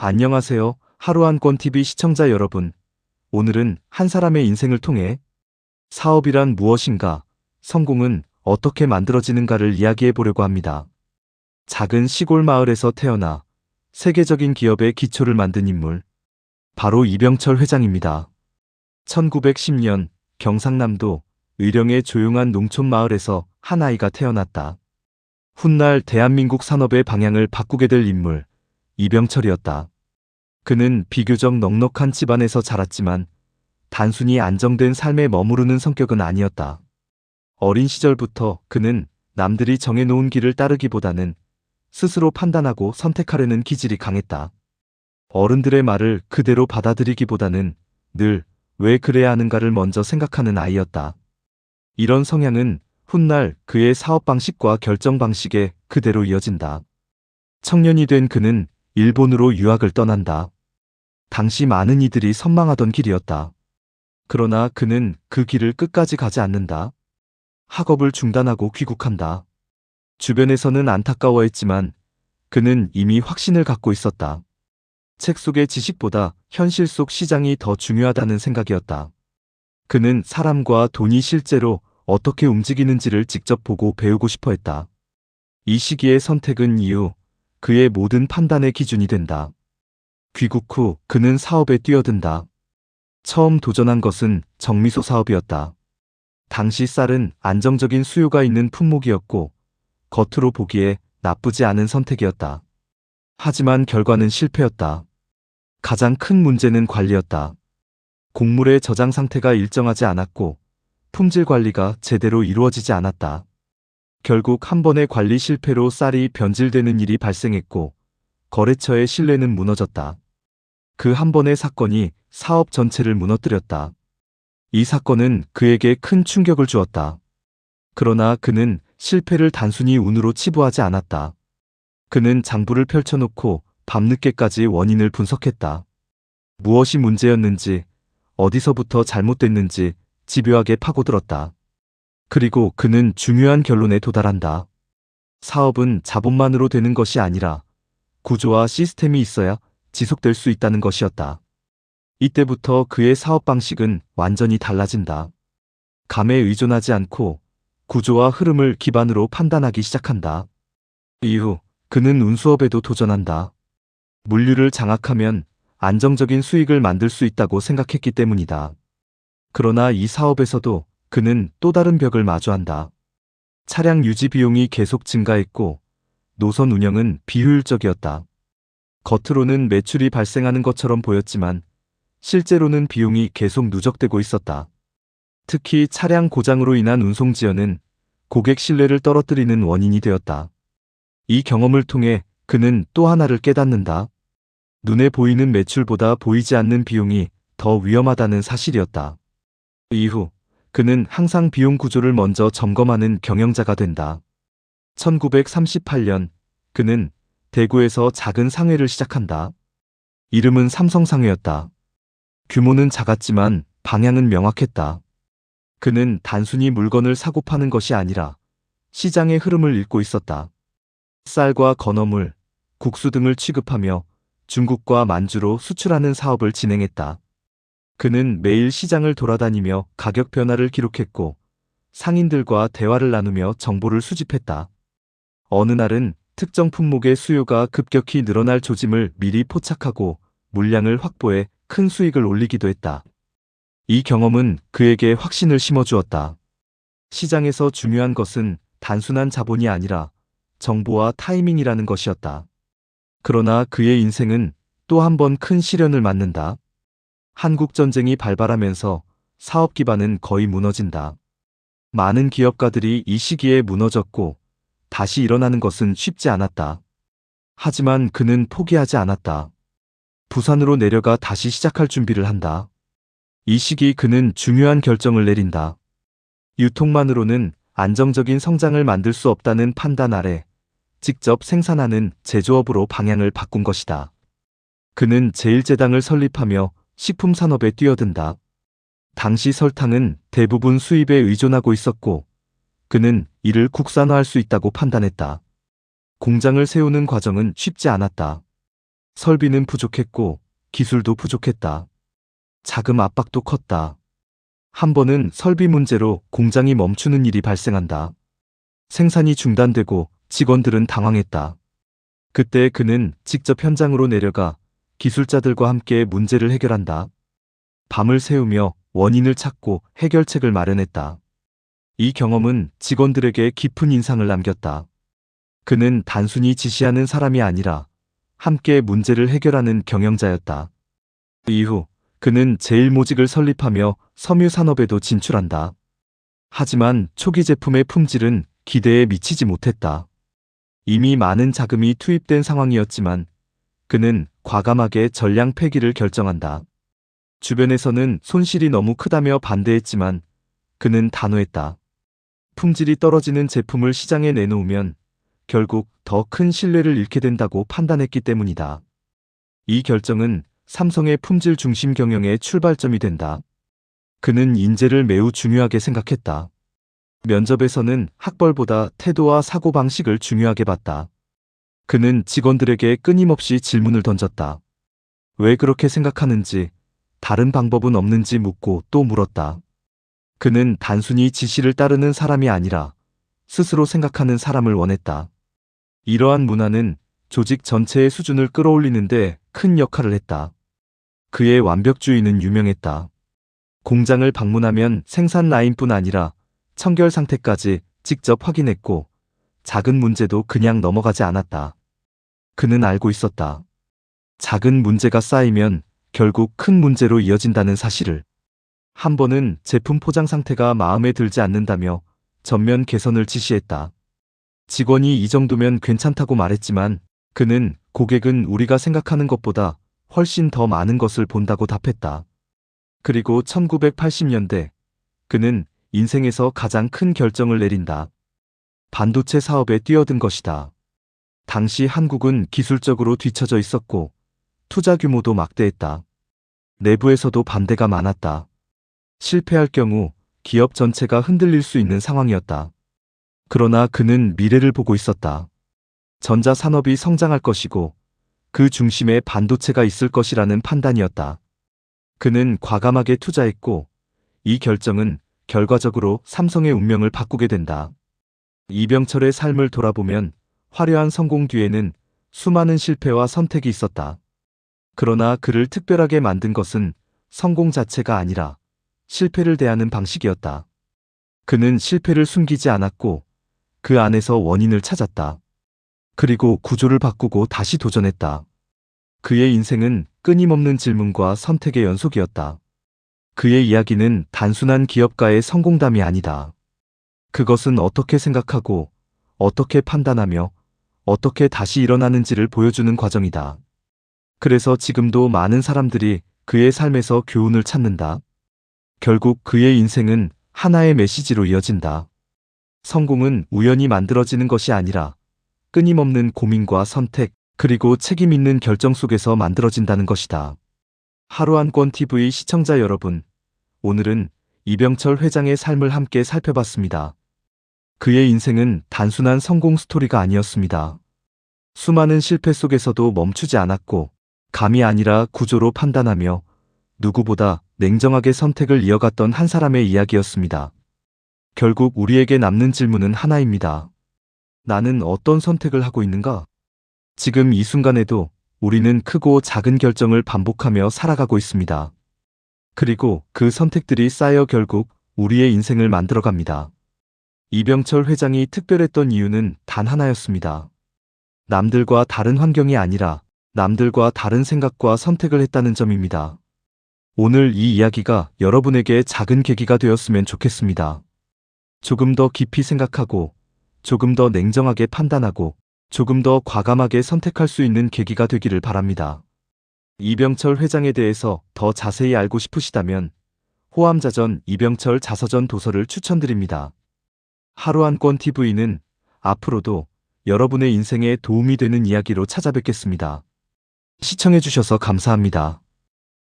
안녕하세요. 하루 한 권 TV 시청자 여러분. 오늘은 한 사람의 인생을 통해 사업이란 무엇인가, 성공은 어떻게 만들어지는가를 이야기해 보려고 합니다. 작은 시골 마을에서 태어나 세계적인 기업의 기초를 만든 인물, 바로 이병철 회장입니다. 1910년 경상남도 의령의 조용한 농촌 마을에서 한 아이가 태어났다. 훗날 대한민국 산업의 방향을 바꾸게 될 인물, 이병철이었다. 그는 비교적 넉넉한 집안에서 자랐지만 단순히 안정된 삶에 머무르는 성격은 아니었다. 어린 시절부터 그는 남들이 정해놓은 길을 따르기보다는 스스로 판단하고 선택하려는 기질이 강했다. 어른들의 말을 그대로 받아들이기보다는 늘 왜 그래야 하는가를 먼저 생각하는 아이였다. 이런 성향은 훗날 그의 사업 방식과 결정 방식에 그대로 이어진다. 청년이 된 그는 일본으로 유학을 떠난다. 당시 많은 이들이 선망하던 길이었다. 그러나 그는 그 길을 끝까지 가지 않는다. 학업을 중단하고 귀국한다. 주변에서는 안타까워했지만 그는 이미 확신을 갖고 있었다. 책 속의 지식보다 현실 속 시장이 더 중요하다는 생각이었다. 그는 사람과 돈이 실제로 어떻게 움직이는지를 직접 보고 배우고 싶어 했다. 이 시기의 선택은 이후 그의 모든 판단의 기준이 된다. 귀국 후 그는 사업에 뛰어든다. 처음 도전한 것은 정미소 사업이었다. 당시 쌀은 안정적인 수요가 있는 품목이었고 겉으로 보기에 나쁘지 않은 선택이었다. 하지만 결과는 실패였다. 가장 큰 문제는 관리였다. 곡물의 저장 상태가 일정하지 않았고 품질 관리가 제대로 이루어지지 않았다. 결국 한 번의 관리 실패로 쌀이 변질되는 일이 발생했고 거래처의 신뢰는 무너졌다. 그 한 번의 사건이 사업 전체를 무너뜨렸다. 이 사건은 그에게 큰 충격을 주었다. 그러나 그는 실패를 단순히 운으로 치부하지 않았다. 그는 장부를 펼쳐놓고 밤늦게까지 원인을 분석했다. 무엇이 문제였는지, 어디서부터 잘못됐는지 집요하게 파고들었다. 그리고 그는 중요한 결론에 도달한다. 사업은 자본만으로 되는 것이 아니라 구조와 시스템이 있어야 지속될 수 있다는 것이었다. 이때부터 그의 사업 방식은 완전히 달라진다. 감에 의존하지 않고 구조와 흐름을 기반으로 판단하기 시작한다. 이후 그는 운수업에도 도전한다. 물류를 장악하면 안정적인 수익을 만들 수 있다고 생각했기 때문이다. 그러나 이 사업에서도 그는 또 다른 벽을 마주한다. 차량 유지 비용이 계속 증가했고 노선 운영은 비효율적이었다. 겉으로는 매출이 발생하는 것처럼 보였지만 실제로는 비용이 계속 누적되고 있었다. 특히 차량 고장으로 인한 운송 지연은 고객 신뢰를 떨어뜨리는 원인이 되었다. 이 경험을 통해 그는 또 하나를 깨닫는다. 눈에 보이는 매출보다 보이지 않는 비용이 더 위험하다는 사실이었다. 이후 그는 항상 비용 구조를 먼저 점검하는 경영자가 된다. 1938년 그는 대구에서 작은 상회를 시작한다. 이름은 삼성상회였다. 규모는 작았지만 방향은 명확했다. 그는 단순히 물건을 사고 파는 것이 아니라 시장의 흐름을 읽고 있었다. 쌀과 건어물, 국수 등을 취급하며 중국과 만주로 수출하는 사업을 진행했다. 그는 매일 시장을 돌아다니며 가격 변화를 기록했고 상인들과 대화를 나누며 정보를 수집했다. 어느 날은 특정 품목의 수요가 급격히 늘어날 조짐을 미리 포착하고 물량을 확보해 큰 수익을 올리기도 했다. 이 경험은 그에게 확신을 심어주었다. 시장에서 중요한 것은 단순한 자본이 아니라 정보와 타이밍이라는 것이었다. 그러나 그의 인생은 또 한 번 큰 시련을 맞는다. 한국전쟁이 발발하면서 사업 기반은 거의 무너진다. 많은 기업가들이 이 시기에 무너졌고 다시 일어나는 것은 쉽지 않았다. 하지만 그는 포기하지 않았다. 부산으로 내려가 다시 시작할 준비를 한다. 이 시기 그는 중요한 결정을 내린다. 유통만으로는 안정적인 성장을 만들 수 없다는 판단 아래 직접 생산하는 제조업으로 방향을 바꾼 것이다. 그는 제1제당을 설립하며 식품 산업에 뛰어든다. 당시 설탕은 대부분 수입에 의존하고 있었고 그는 이를 국산화할 수 있다고 판단했다. 공장을 세우는 과정은 쉽지 않았다. 설비는 부족했고 기술도 부족했다. 자금 압박도 컸다. 한 번은 설비 문제로 공장이 멈추는 일이 발생한다. 생산이 중단되고 직원들은 당황했다. 그때 그는 직접 현장으로 내려가 기술자들과 함께 문제를 해결한다. 밤을 새우며 원인을 찾고 해결책을 마련했다. 이 경험은 직원들에게 깊은 인상을 남겼다. 그는 단순히 지시하는 사람이 아니라 함께 문제를 해결하는 경영자였다. 이후 그는 제1모직을 설립하며 섬유 산업에도 진출한다. 하지만 초기 제품의 품질은 기대에 미치지 못했다. 이미 많은 자금이 투입된 상황이었지만 그는 과감하게 전량 폐기를 결정한다. 주변에서는 손실이 너무 크다며 반대했지만 그는 단호했다. 품질이 떨어지는 제품을 시장에 내놓으면 결국 더 큰 신뢰를 잃게 된다고 판단했기 때문이다. 이 결정은 삼성의 품질 중심 경영의 출발점이 된다. 그는 인재를 매우 중요하게 생각했다. 면접에서는 학벌보다 태도와 사고방식을 중요하게 봤다. 그는 직원들에게 끊임없이 질문을 던졌다. 왜 그렇게 생각하는지, 다른 방법은 없는지 묻고 또 물었다. 그는 단순히 지시를 따르는 사람이 아니라 스스로 생각하는 사람을 원했다. 이러한 문화는 조직 전체의 수준을 끌어올리는데 큰 역할을 했다. 그의 완벽주의는 유명했다. 공장을 방문하면 생산 라인뿐 아니라 청결 상태까지 직접 확인했고 작은 문제도 그냥 넘어가지 않았다. 그는 알고 있었다. 작은 문제가 쌓이면 결국 큰 문제로 이어진다는 사실을. 한 번은 제품 포장 상태가 마음에 들지 않는다며 전면 개선을 지시했다. 직원이 이 정도면 괜찮다고 말했지만 그는 고객은 우리가 생각하는 것보다 훨씬 더 많은 것을 본다고 답했다. 그리고 1980년대 그는 인생에서 가장 큰 결정을 내린다. 반도체 사업에 뛰어든 것이다. 당시 한국은 기술적으로 뒤처져 있었고 투자 규모도 막대했다. 내부에서도 반대가 많았다. 실패할 경우 기업 전체가 흔들릴 수 있는 상황이었다. 그러나 그는 미래를 보고 있었다. 전자산업이 성장할 것이고 그 중심에 반도체가 있을 것이라는 판단이었다. 그는 과감하게 투자했고 이 결정은 결과적으로 삼성의 운명을 바꾸게 된다. 이병철의 삶을 돌아보면 화려한 성공 뒤에는 수많은 실패와 선택이 있었다. 그러나 그를 특별하게 만든 것은 성공 자체가 아니라 실패를 대하는 방식이었다. 그는 실패를 숨기지 않았고 그 안에서 원인을 찾았다. 그리고 구조를 바꾸고 다시 도전했다. 그의 인생은 끊임없는 질문과 선택의 연속이었다. 그의 이야기는 단순한 기업가의 성공담이 아니다. 그것은 어떻게 생각하고 어떻게 판단하며 어떻게 다시 일어나는지를 보여주는 과정이다. 그래서 지금도 많은 사람들이 그의 삶에서 교훈을 찾는다. 결국 그의 인생은 하나의 메시지로 이어진다. 성공은 우연히 만들어지는 것이 아니라 끊임없는 고민과 선택, 그리고 책임 있는 결정 속에서 만들어진다는 것이다. 하루 한 권 TV 시청자 여러분, 오늘은 이병철 회장의 삶을 함께 살펴봤습니다. 그의 인생은 단순한 성공 스토리가 아니었습니다. 수많은 실패 속에서도 멈추지 않았고 감이 아니라 구조로 판단하며 누구보다 냉정하게 선택을 이어갔던 한 사람의 이야기였습니다. 결국 우리에게 남는 질문은 하나입니다. 나는 어떤 선택을 하고 있는가? 지금 이 순간에도 우리는 크고 작은 결정을 반복하며 살아가고 있습니다. 그리고 그 선택들이 쌓여 결국 우리의 인생을 만들어갑니다. 이병철 회장이 특별했던 이유는 단 하나였습니다. 남들과 다른 환경이 아니라 남들과 다른 생각과 선택을 했다는 점입니다. 오늘 이 이야기가 여러분에게 작은 계기가 되었으면 좋겠습니다. 조금 더 깊이 생각하고 조금 더 냉정하게 판단하고 조금 더 과감하게 선택할 수 있는 계기가 되기를 바랍니다. 이병철 회장에 대해서 더 자세히 알고 싶으시다면 호암자전 이병철 자서전 도서를 추천드립니다. 하루 한 권 TV는 앞으로도 여러분의 인생에 도움이 되는 이야기로 찾아뵙겠습니다. 시청해주셔서 감사합니다.